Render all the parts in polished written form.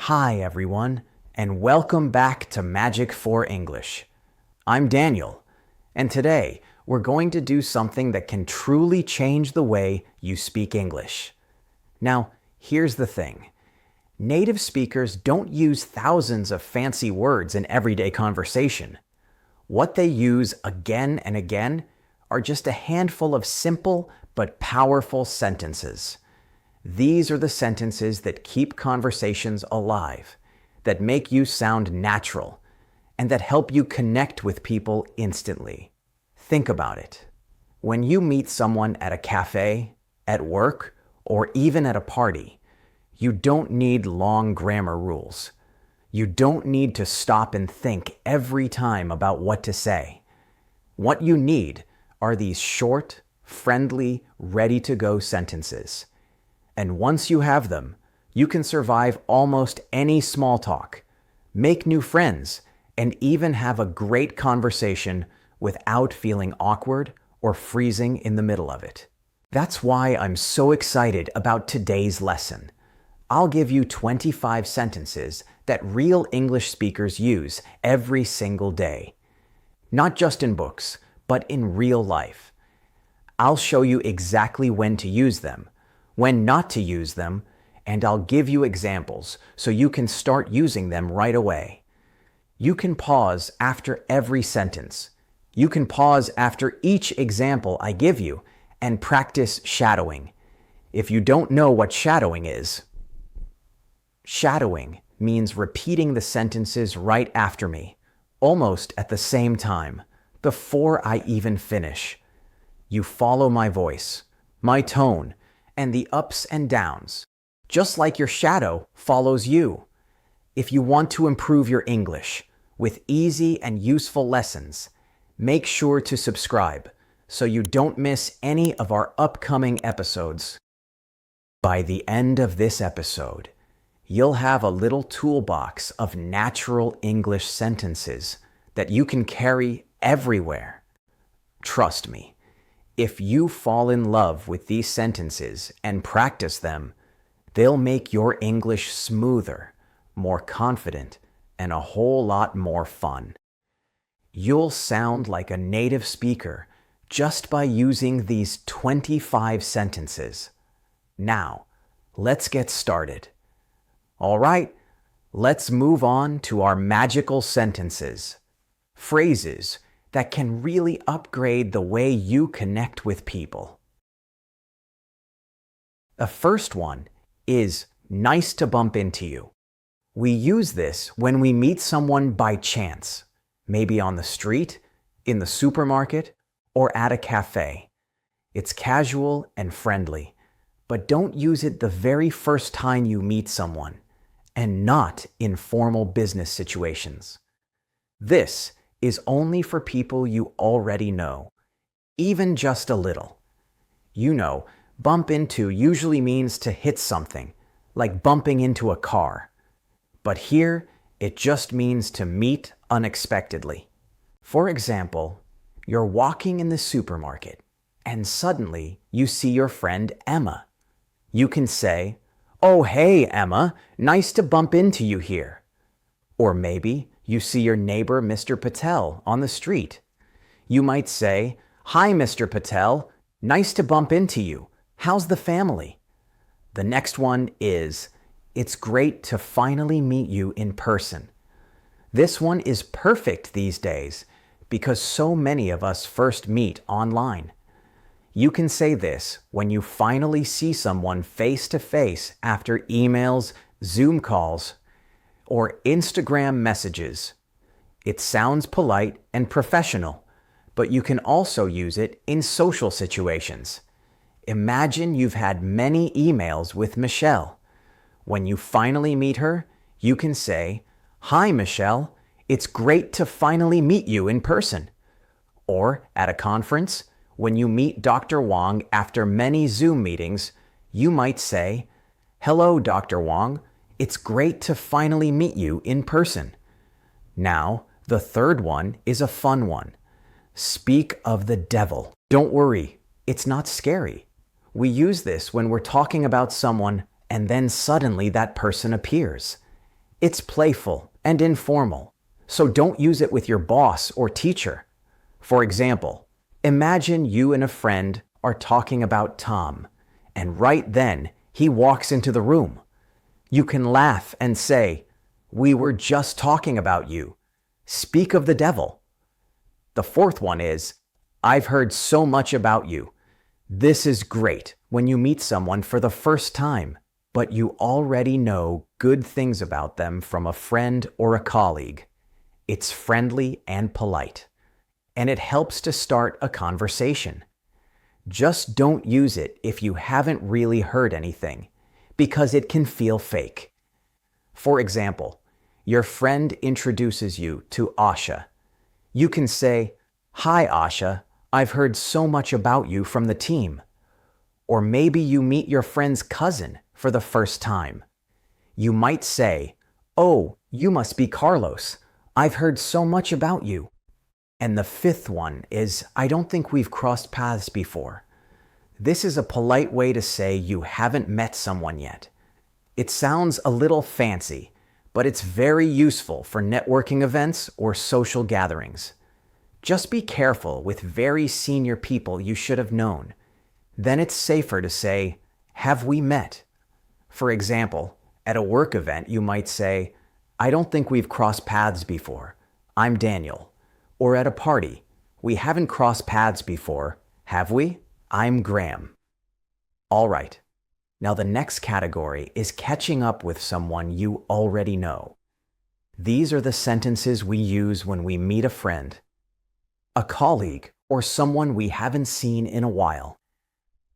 Hi, everyone, and welcome back to Magic for English. I'm Daniel, and today we're going to do something that can truly change the way you speak English. Now, here's the thing. Native speakers don't use thousands of fancy words in everyday conversation. What they use again and again are just a handful of simple but powerful sentences. These are the sentences that keep conversations alive, that make you sound natural, and that help you connect with people instantly. Think about it. When you meet someone at a cafe, at work, or even at a party, you don't need long grammar rules. You don't need to stop and think every time about what to say. What you need are these short, friendly, ready-to-go sentences. And once you have them, you can survive almost any small talk, make new friends, and even have a great conversation without feeling awkward or freezing in the middle of it. That's why I'm so excited about today's lesson. I'll give you 25 sentences that real English speakers use every single day. Not just in books, but in real life. I'll show you exactly when to use them, when not to use them, and I'll give you examples so you can start using them right away. You can pause after every sentence. You can pause after each example I give you and practice shadowing. If you don't know what shadowing is, shadowing means repeating the sentences right after me, almost at the same time, before I even finish. You follow my voice, my tone, and the ups and downs, just like your shadow follows you. If you want to improve your English with easy and useful lessons, make sure to subscribe so you don't miss any of our upcoming episodes. By the end of this episode, you'll have a little toolbox of natural English sentences that you can carry everywhere. Trust me. If you fall in love with these sentences and practice them, they'll make your English smoother, more confident, and a whole lot more fun. You'll sound like a native speaker just by using these 25 sentences. Now, let's get started. All right, let's move on to our magical sentences, phrases that can really upgrade the way you connect with people. The first one is nice to bump into you. We use this when we meet someone by chance, maybe on the street, in the supermarket, or at a cafe. It's casual and friendly, but don't use it the very first time you meet someone, and not in formal business situations. This is only for people you already know, even just a little. You know, bump into usually means to hit something, like bumping into a car. But here, it just means to meet unexpectedly. For example, you're walking in the supermarket, and suddenly you see your friend Emma. You can say, "Oh, hey, Emma, nice to bump into you here." Or maybe you see your neighbor, Mr. Patel, on the street. You might say, "Hi, Mr. Patel. Nice to bump into you. How's the family?" The next one is, "It's great to finally meet you in person." This one is perfect these days because so many of us first meet online. You can say this when you finally see someone face to face after emails, Zoom calls, or Instagram messages. It sounds polite and professional, but you can also use it in social situations. Imagine you've had many emails with Michelle. When you finally meet her, you can say, "Hi, Michelle. It's great to finally meet you in person." Or at a conference, when you meet Dr. Wong after many Zoom meetings, you might say, "Hello, Dr. Wong. It's great to finally meet you in person." Now, the third one is a fun one. Speak of the devil. Don't worry, it's not scary. We use this when we're talking about someone and then suddenly that person appears. It's playful and informal, so don't use it with your boss or teacher. For example, imagine you and a friend are talking about Tom, and right then he walks into the room. You can laugh and say, "We were just talking about you. Speak of the devil." The fourth one is, "I've heard so much about you." This is great when you meet someone for the first time, but you already know good things about them from a friend or a colleague. It's friendly and polite, and it helps to start a conversation. Just don't use it if you haven't really heard anything, because it can feel fake. For example, your friend introduces you to Asha. You can say, "Hi Asha, I've heard so much about you from the team." Or maybe you meet your friend's cousin for the first time. You might say, "Oh, you must be Carlos. I've heard so much about you." And the fifth one is, "I don't think we've crossed paths before." This is a polite way to say you haven't met someone yet. It sounds a little fancy, but it's very useful for networking events or social gatherings. Just be careful with very senior people you should have known. Then it's safer to say, "Have we met?" For example, at a work event, you might say, "I don't think we've crossed paths before. I'm Daniel." Or at a party, "We haven't crossed paths before, have we? I'm Graham." All right. Now the next category is catching up with someone you already know. These are the sentences we use when we meet a friend, a colleague, or someone we haven't seen in a while.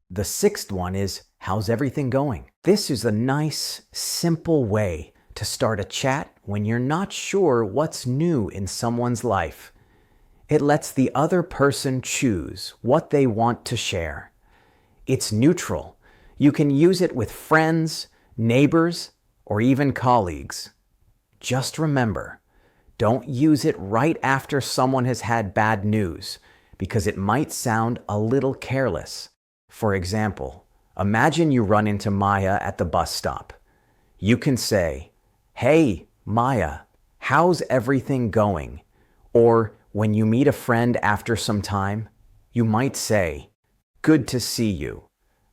The sixth one is, "How's everything going?" This is a nice, simple way to start a chat when you're not sure what's new in someone's life. It lets the other person choose what they want to share. It's neutral. You can use it with friends, neighbors, or even colleagues. Just remember, don't use it right after someone has had bad news, because it might sound a little careless. For example, imagine you run into Maya at the bus stop. You can say, "Hey, Maya, how's everything going?" Or when you meet a friend after some time, you might say, "Good to see you.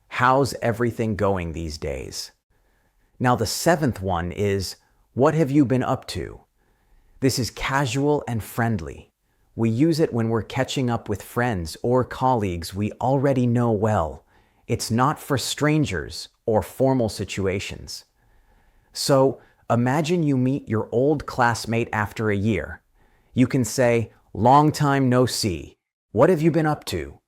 How's everything going these days?" Now the seventh one is, "What have you been up to?" This is casual and friendly. We use it when we're catching up with friends or colleagues we already know well. It's not for strangers or formal situations. So imagine you meet your old classmate after a year. You can say, "Long time no see. What have you been up to?"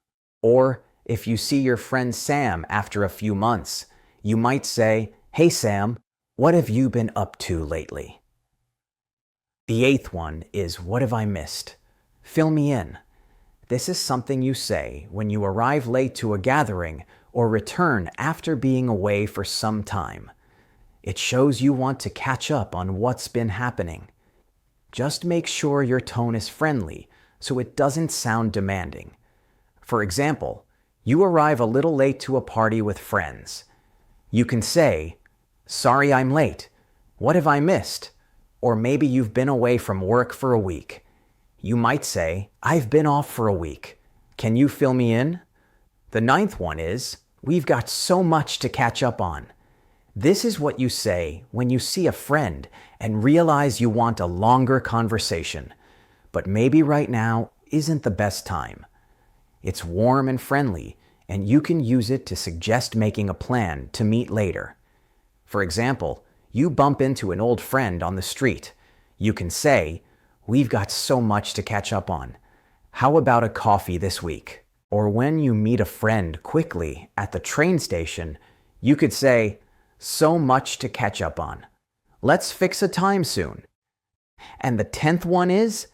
Or if you see your friend Sam after a few months, you might say, "Hey Sam, what have you been up to lately?" The eighth one is, "What have I missed?" Fill me in. This is something you say when you arrive late to a gathering or return after being away for some time. It shows you want to catch up on what's been happening. Just make sure your tone is friendly so it doesn't sound demanding. For example, you arrive a little late to a party with friends. You can say, "Sorry I'm late. What have I missed?" Or maybe you've been away from work for a week. You might say, "I've been off for a week. Can you fill me in?" The ninth one is, "We've got so much to catch up on." This is what you say when you see a friend and realize you want a longer conversation, but maybe right now isn't the best time. It's warm and friendly, and you can use it to suggest making a plan to meet later. For example, you bump into an old friend on the street. You can say, "We've got so much to catch up on. How about a coffee this week?" Or when you meet a friend quickly at the train station, you could say, "So much to catch up on. Let's fix a time soon." And the 10th one is,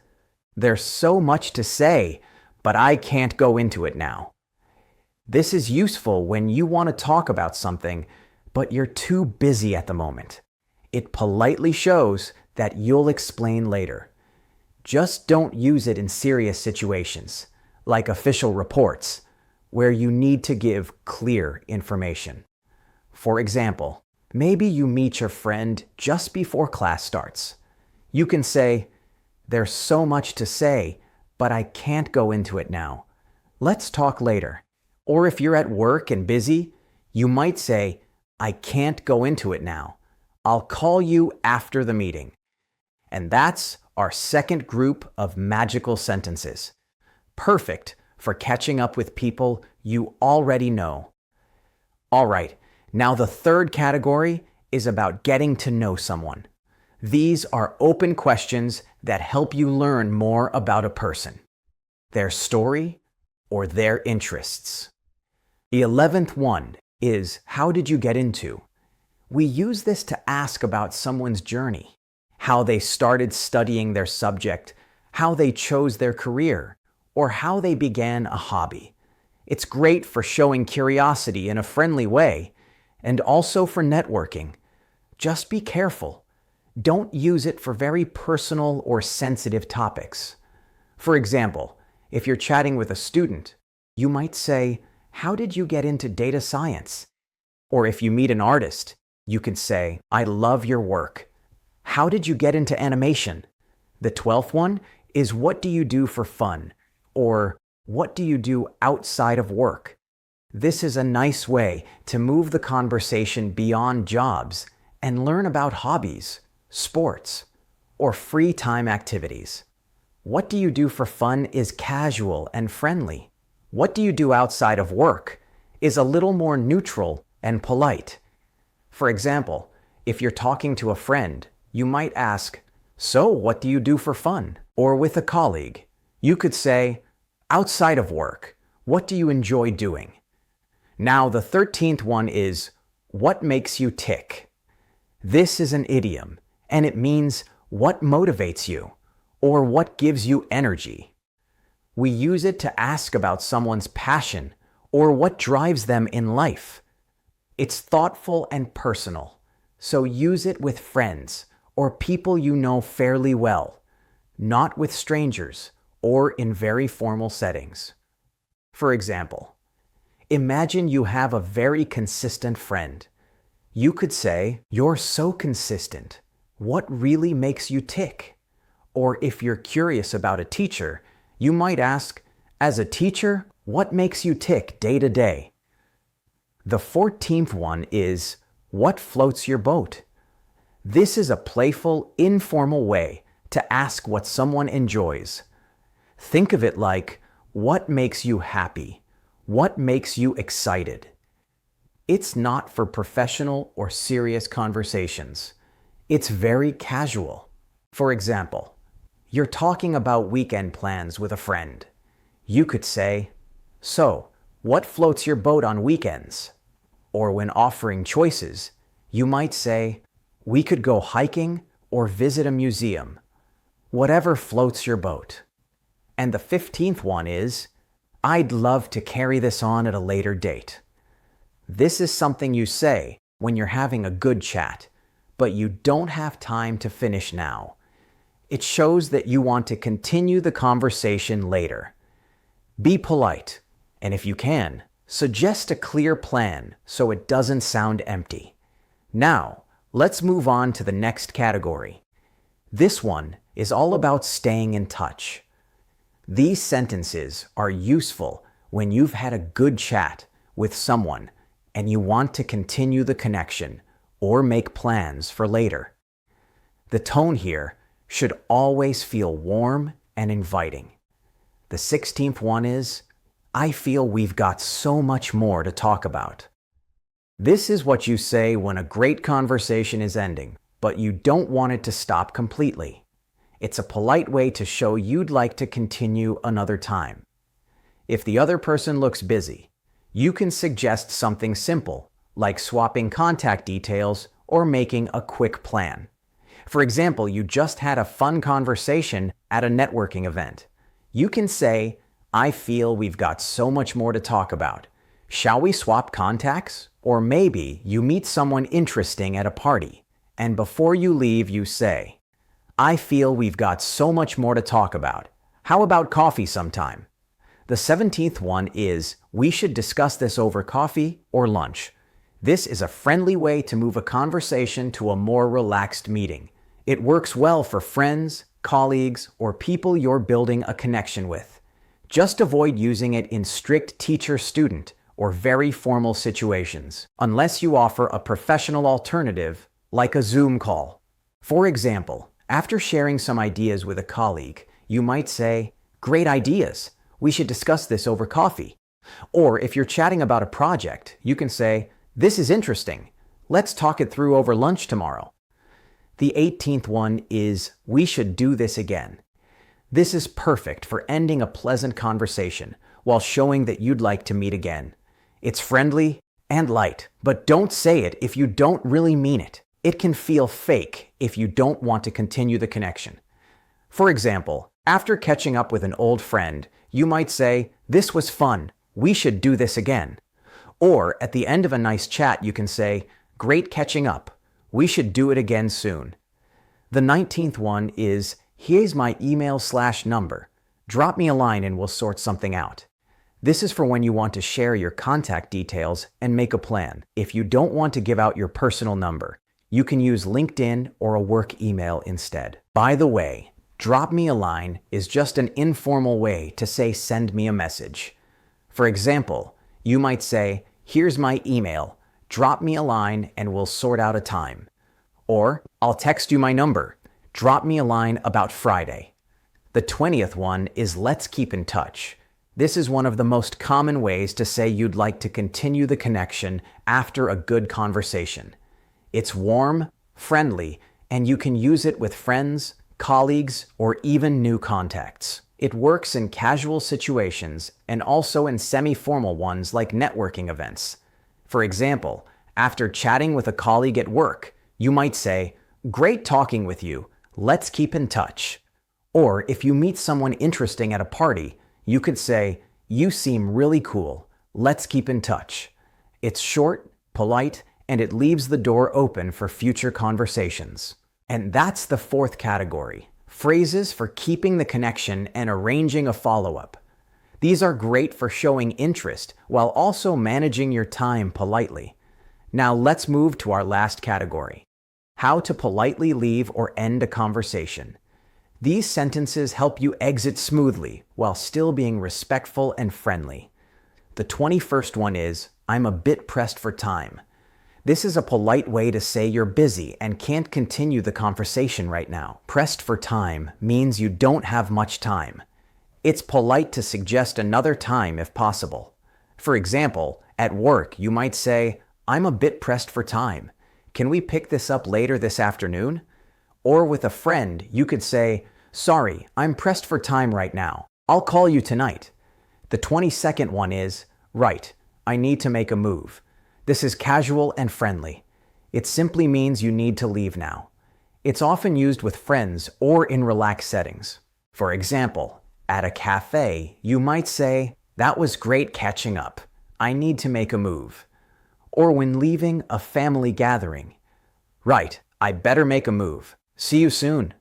"There's so much to say, but I can't go into it now." This is useful when you want to talk about something, but you're too busy at the moment. It politely shows that you'll explain later. Just don't use it in serious situations, like official reports, where you need to give clear information. For example, Maybe you meet your friend just before class starts. You can say, "There's so much to say, but I can't go into it now. Let's talk later." Or if you're at work and busy, you might say, "I can't go into it now. I'll call you after the meeting." And that's our second group of magical sentences. Perfect for catching up with people you already know. All right, now the third category is about getting to know someone. These are open questions that help you learn more about a person, their story, or their interests. The 11th one is, how did you get into? We use this to ask about someone's journey, how they started studying their subject, how they chose their career, or how they began a hobby. It's great for showing curiosity in a friendly way, and also for networking. Just be careful. Don't use it for very personal or sensitive topics. For example, if you're chatting with a student, you might say, "How did you get into data science?" Or if you meet an artist, you can say, "I love your work." How did you get into animation? The 12th one is, what do you do for fun? Or what do you do outside of work? This is a nice way to move the conversation beyond jobs and learn about hobbies, sports, or free time activities. What do you do for fun is casual and friendly. What do you do outside of work is a little more neutral and polite. For example, if you're talking to a friend, you might ask, "So, what do you do for fun?" Or with a colleague, you could say, "Outside of work, what do you enjoy doing?" Now, the 13th one is, what makes you tick? This is an idiom, and it means what motivates you, or what gives you energy. We use it to ask about someone's passion, or what drives them in life. It's thoughtful and personal, so use it with friends or people you know fairly well, not with strangers or in very formal settings. For example, imagine you have a very consistent friend. You could say, "You're so consistent. What really makes you tick?" Or if you're curious about a teacher, you might ask, "As a teacher, what makes you tick day to day?" The 14th one is, what floats your boat? This is a playful, informal way to ask what someone enjoys. Think of it like, what makes you happy? What makes you excited? It's not for professional or serious conversations. It's very casual. For example, you're talking about weekend plans with a friend. You could say, "So, what floats your boat on weekends?" Or when offering choices, you might say, "We could go hiking or visit a museum." Whatever floats your boat. And the 15th one is, "I'd love to carry this on at a later date." This is something you say when you're having a good chat, but you don't have time to finish now. It shows that you want to continue the conversation later. Be polite, and if you can, suggest a clear plan so it doesn't sound empty. Now, let's move on to the next category. This one is all about staying in touch. These sentences are useful when you've had a good chat with someone and you want to continue the connection or make plans for later. The tone here should always feel warm and inviting. The 16th one is, "I feel we've got so much more to talk about." This is what you say when a great conversation is ending, but you don't want it to stop completely. It's a polite way to show you'd like to continue another time. If the other person looks busy, you can suggest something simple, like swapping contact details or making a quick plan. For example, you just had a fun conversation at a networking event. You can say, "I feel we've got so much more to talk about. Shall we swap contacts?" Or maybe you meet someone interesting at a party, and before you leave, you say, "I feel we've got so much more to talk about. How about coffee sometime?" The 17th one is, "We should discuss this over coffee or lunch." This is a friendly way to move a conversation to a more relaxed meeting. It works well for friends, colleagues, or people you're building a connection with. Just avoid using it in strict teacher-student or very formal situations, unless you offer a professional alternative like a Zoom call. For example, after sharing some ideas with a colleague, you might say, "Great ideas. We should discuss this over coffee." Or if you're chatting about a project, you can say, "This is interesting. Let's talk it through over lunch tomorrow." The 18th one is, "We should do this again." This is perfect for ending a pleasant conversation while showing that you'd like to meet again. It's friendly and light, but don't say it if you don't really mean it. It can feel fake if you don't want to continue the connection. For example, after catching up with an old friend, you might say, "This was fun. We should do this again." Or at the end of a nice chat, you can say, "Great catching up. We should do it again soon." The 19th one is, "Here's my email/number. Drop me a line and we'll sort something out." This is for when you want to share your contact details and make a plan. If you don't want to give out your personal number, you can use LinkedIn or a work email instead. By the way, drop me a line is just an informal way to say send me a message. For example, you might say, "Here's my email. Drop me a line and we'll sort out a time." Or, "I'll text you my number. Drop me a line about Friday." The 20th one is, "Let's keep in touch." This is one of the most common ways to say you'd like to continue the connection after a good conversation. It's warm, friendly, and you can use it with friends, colleagues, or even new contacts. It works in casual situations and also in semi-formal ones like networking events. For example, after chatting with a colleague at work, you might say, "Great talking with you. Let's keep in touch." Or if you meet someone interesting at a party, you could say, "You seem really cool. Let's keep in touch." It's short, polite, and it leaves the door open for future conversations. And that's the fourth category, phrases for keeping the connection and arranging a follow-up. These are great for showing interest while also managing your time politely. Now let's move to our last category, how to politely leave or end a conversation. These sentences help you exit smoothly while still being respectful and friendly. The 21st one is, "I'm a bit pressed for time." This is a polite way to say you're busy and can't continue the conversation right now. Pressed for time means you don't have much time. It's polite to suggest another time if possible. For example, at work you might say, "I'm a bit pressed for time. Can we pick this up later this afternoon?" Or with a friend, you could say, "Sorry, I'm pressed for time right now. I'll call you tonight." The 22nd one is, "Right, I need to make a move." This is casual and friendly. It simply means you need to leave now. It's often used with friends or in relaxed settings. For example, at a cafe, you might say, "That was great catching up. I need to make a move." Or when leaving a family gathering, "Right, I better make a move. See you soon."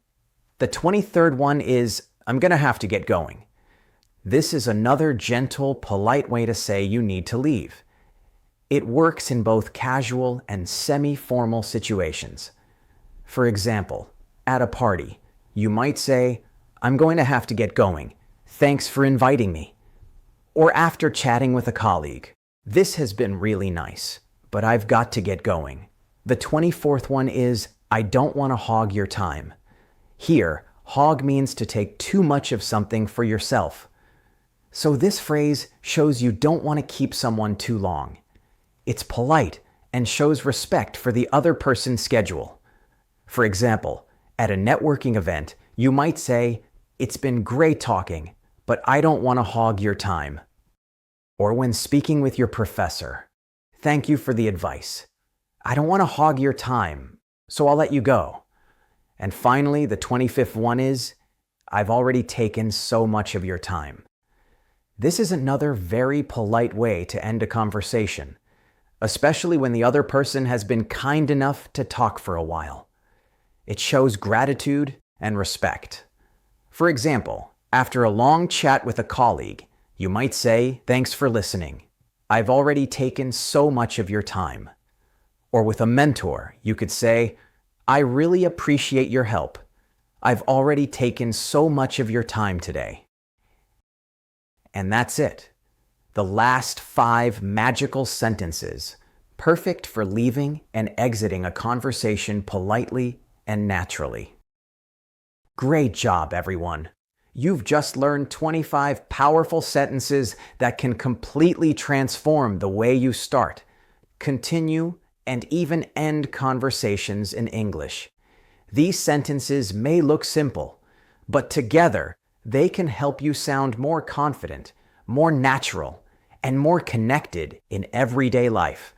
The 23rd one is, "I'm gonna have to get going." This is another gentle, polite way to say you need to leave. It works in both casual and semi-formal situations. For example, at a party, you might say, "I'm going to have to get going. Thanks for inviting me." Or after chatting with a colleague, "This has been really nice, but I've got to get going." The 24th one is, "I don't want to hog your time." Here, hog means to take too much of something for yourself. So this phrase shows you don't want to keep someone too long. It's polite and shows respect for the other person's schedule. For example, at a networking event, you might say, "It's been great talking, but I don't want to hog your time." Or when speaking with your professor, "Thank you for the advice. I don't want to hog your time, so I'll let you go." And finally, the 25th one is, "I've already taken so much of your time." This is another very polite way to end a conversation, especially when the other person has been kind enough to talk for a while. It shows gratitude and respect. For example, after a long chat with a colleague, you might say, "Thanks for listening. I've already taken so much of your time." Or with a mentor, you could say, I really appreciate your help. I've already taken so much of your time today. And that's it. The last 5 magical sentences, perfect for leaving and exiting a conversation politely and naturally. Great job, everyone. You've just learned 25 powerful sentences that can completely transform the way you start, continue, and even end conversations in English. These sentences may look simple, but together they can help you sound more confident, more natural, and more connected in everyday life.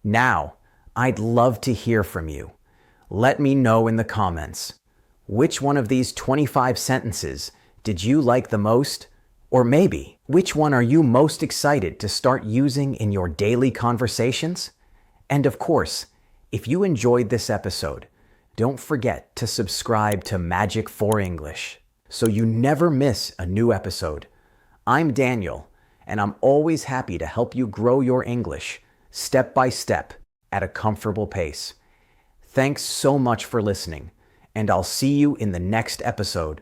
Now, I'd love to hear from you. Let me know in the comments. Which one of these 25 sentences did you like the most? Or maybe, which one are you most excited to start using in your daily conversations? And of course, if you enjoyed this episode, don't forget to subscribe to Magic for English so you never miss a new episode. I'm Daniel, and I'm always happy to help you grow your English step by step at a comfortable pace. Thanks so much for listening, and I'll see you in the next episode.